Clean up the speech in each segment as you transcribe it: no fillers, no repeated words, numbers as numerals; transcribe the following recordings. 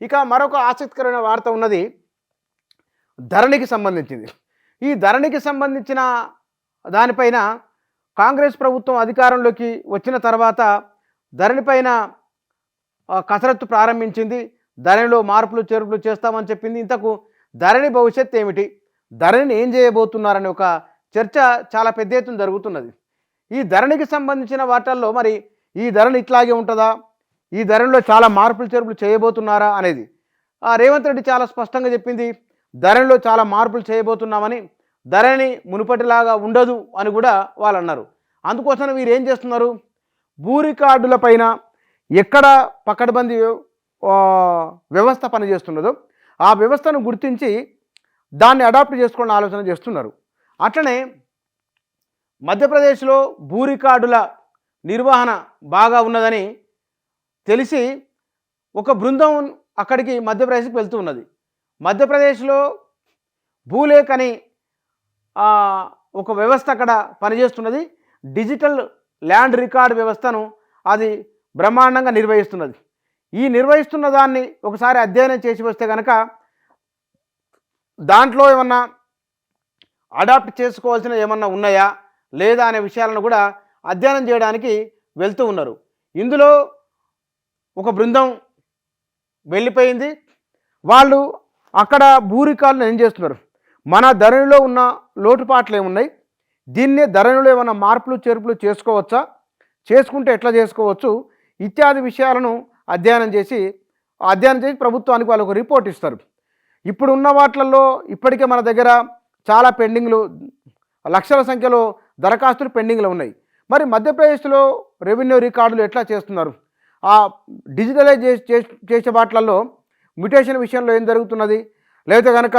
ఇక మరొక ఆసక్తికరమైన వార్త ఉన్నది ధరణికి సంబంధించింది. ఈ ధరణికి సంబంధించిన దానిపైన కాంగ్రెస్ ప్రభుత్వం అధికారంలోకి వచ్చిన తర్వాత ధరణిపైన కసరత్తు ప్రారంభించింది. ధరణిలో మార్పులు చేర్పులు చేస్తామని చెప్పింది. ఇంతకు ధరణి భవిష్యత్తు ఏమిటి, ధరణిని ఏం చేయబోతున్నారనే ఒక చర్చ చాలా పెద్ద ఎత్తున జరుగుతున్నది. ఈ ధరణికి సంబంధించిన వాటిల్లో మరి ఈ ధరణి ఇట్లాగే ఉంటుందా, ఈ ధరణిలో చాలా మార్పులు చేర్పులు చేయబోతున్నారా అనేది రేవంత్ రెడ్డి చాలా స్పష్టంగా చెప్పింది. ధరణిలో చాలా మార్పులు చేయబోతున్నామని, ధరణి మునుపటిలాగా ఉండదు అని కూడా వాళ్ళు అన్నారు. అందుకోసం వీరు ఏం చేస్తున్నారు, భూ రికార్డుల పైన ఎక్కడ పకడ్బందీ వ్యవస్థ పనిచేస్తున్నదో ఆ వ్యవస్థను గుర్తించి దాన్ని అడాప్ట్ చేసుకోవాలని ఆలోచన చేస్తున్నారు. అట్లనే మధ్యప్రదేశ్లో భూ రికార్డుల నిర్వహణ బాగా ఉన్నదని తెలిసి ఒక బృందం అక్కడికి మధ్యప్రదేశ్కి వెళ్తూ ఉన్నది. మధ్యప్రదేశ్లో భూలేఖ్ అని ఒక వ్యవస్థ అక్కడ పనిచేస్తున్నది. డిజిటల్ ల్యాండ్ రికార్డ్ వ్యవస్థను అది బ్రహ్మాండంగా నిర్వహిస్తున్నది. ఈ నిర్వహిస్తున్న దాన్ని ఒకసారి అధ్యయనం చేసి వస్తే కనుక దాంట్లో ఏమన్నా అడాప్ట్ చేసుకోవాల్సిన ఏమన్నా ఉన్నాయా లేదా అనే విషయాలను కూడా అధ్యయనం చేయడానికి వెళ్తూ ఉన్నారు. ఇందులో ఒక బృందం వెళ్ళిపోయింది. వాళ్ళు అక్కడ భూ రికార్డులను ఏం చేస్తున్నారు, మన ధరణిలో ఉన్న లోటుపాట్లు ఏమున్నాయి, దీన్నే ధరణిలో ఏమైనా మార్పులు చేర్పులు చేసుకోవచ్చా, చేసుకుంటే ఎట్లా చేసుకోవచ్చు ఇత్యాది విషయాలను అధ్యయనం చేసి ప్రభుత్వానికి వాళ్ళు ఒక రిపోర్ట్ ఇస్తారు. ఇప్పుడు ఉన్న వాటిల్లో ఇప్పటికే మన దగ్గర చాలా పెండింగ్లు, లక్షల సంఖ్యలో దరఖాస్తులు పెండింగ్లు ఉన్నాయి. మరి మధ్యప్రదేశ్లో రెవెన్యూ రికార్డులు ఎట్లా చేస్తున్నారు, ఆ డిజిటలైజ్ చేసే వాటిల్లో మ్యుటేషన్ విషయంలో ఏం జరుగుతున్నది, లేకపోతే కనుక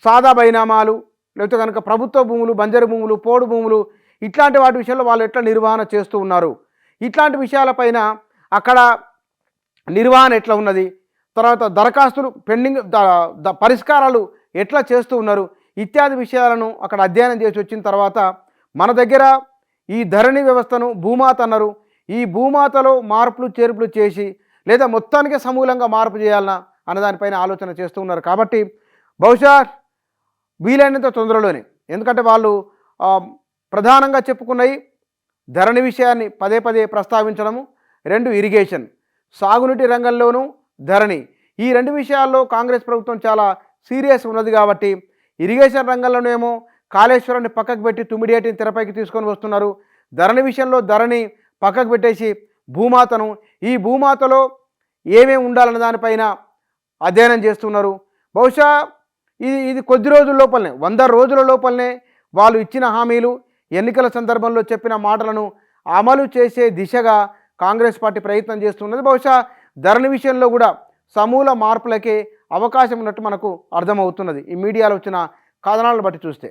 సాదా బైనామాలు, లేకపోతే కనుక ప్రభుత్వ భూములు, బంజరు భూములు, పోడు భూములు ఇట్లాంటి వాటి విషయంలో వాళ్ళు ఎట్లా నిర్వహణ చేస్తూ ఉన్నారు, ఇట్లాంటి విషయాలపైన అక్కడ నిర్వహణ ఎట్లా ఉన్నది, తర్వాత దరఖాస్తులు పెండింగ్ పరిష్కారాలు ఎట్లా చేస్తూ ఉన్నారు ఇత్యాది విషయాలను అక్కడ అధ్యయనం చేసి వచ్చిన తర్వాత మన దగ్గర ఈ ధరణి వ్యవస్థను భూమాత అన్నారు, ఈ భూమాతలో మార్పులు చేర్పులు చేసి లేదా మొత్తానికి సమూలంగా మార్పు చేయాలన్నా అన్నదానిపైన ఆలోచన చేస్తూ ఉన్నారు. కాబట్టి బహుశా వీలైనంత తొందరలోనే, ఎందుకంటే వాళ్ళు ప్రధానంగా చెప్పుకున్నవి ధరణి విషయాన్ని పదే పదే ప్రస్తావించడము, 2 ఇరిగేషన్, సాగునీటి రంగంలోనూ ధరణి, ఈ 2 విషయాల్లో కాంగ్రెస్ ప్రభుత్వం చాలా సీరియస్ ఉన్నది. కాబట్టి ఇరిగేషన్ రంగంలోనేమో కాళేశ్వరాన్ని పక్కకు పెట్టి తుమ్మిడియేటిని తెరపైకి తీసుకొని వస్తున్నారు. ధరణి విషయంలో ధరణి పక్కకు పెట్టేసి భూమాతను, ఈ భూమాతలో ఏమేమి ఉండాలన్న దానిపైన అధ్యయనం చేస్తున్నారు. బహుశా ఇది కొద్ది రోజుల లోపలనే, 100 రోజుల లోపలనే వాళ్ళు ఇచ్చిన హామీలు, ఎన్నికల సందర్భంలో చెప్పిన మాటలను అమలు చేసే దిశగా కాంగ్రెస్ పార్టీ ప్రయత్నం చేస్తున్నది. బహుశా ధరణి విషయంలో కూడా సమూల మార్పులకే అవకాశం ఉన్నట్టు మనకు అర్థమవుతున్నది ఈ మీడియాలో వచ్చిన కథనాలను బట్టి చూస్తే.